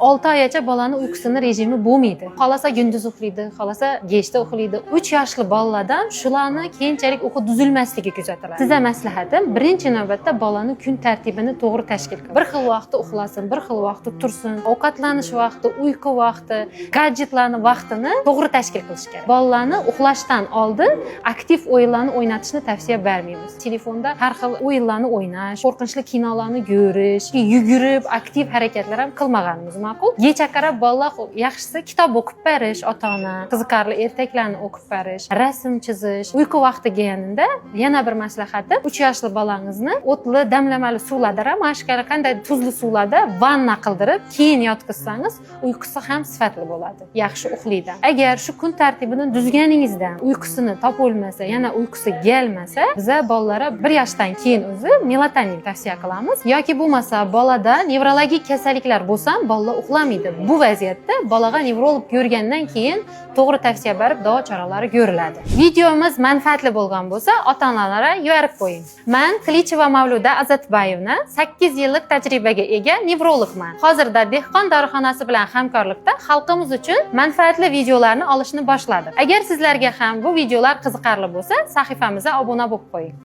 6 oygacha bolani uyqusini rejimi bo'lmaydi. Xolasa gündüz uxlaydi, xolasa kechda uxlaydi. 3 yoshli bolalardan shularni keyinchalik uyqu tuzilmasligi kuzatiladi. Sizga maslahatim, birinchi navbatda bolani kun tartibini to'g'ri tashkil qiling. Bir xil vaqtda uxlasin, bir xil vaqtda tursin. Ovqatlanish vaqti, uyqu vaqti, gadjetlarni vaqtini to'g'ri tashkil qilish kerak. Bolalarni uxlashdan oldin aktiv o'yinlarni o'ynatishni tavsiya bermaymiz. Telefonda har xil o'yinlarni o'ynash, qo'rqinchli kinolarni ko'rish, yugurib, aktiv harakatlar ham qilmaganimiz ma'qul. Kecha qarab bolalar yaxshisi kitob o'qib berish, ota-ona qiziqarli ertaklarni o'qib berish, rasm chizish. Uyqu vaqti kelganida yana bir maslahatim, 3 yoshli bolangizni o'tli damlamali suvlarda ham mashqara qanday tuzli suvlarda vanna qildirib, keyin yotqizsangiz, uyqusi ham sifatli bo'ladi. Yaxshi uxlaydi. Agar shu kun tartibini tuzganingizdan uyqusini topolmasa, yana uyqusi kelmasa, biza bolalarga 1 yoshdan keyin o'zi melatonin tavsiya qilamiz. Yoki bo'lmasa, bolada nevrologik kasalliklar bo'lsa, bolalar uxlamaydi. Bu vaziyatda bolaga nevrolog ko'rgandan keyin to'g'ri tavsiya berib, davo choralari ko'riladi. Videomiz manfaatli bo'lgan bo'lsa, ota-onalarga yo'rib qo'ying. Men Qilicheva Mavluda Azatbayevna 8 yillik tajribaga ega nevrologman. Hozirda Dehqon dorixonasi bilan hamkorlikda xalqimiz uchun manfaatli videolarni olishni boshladim. Agar sizlarga ham bu videolar qiziqarli bo'lsa, sahifamizga obuna bo'lib qo'ying.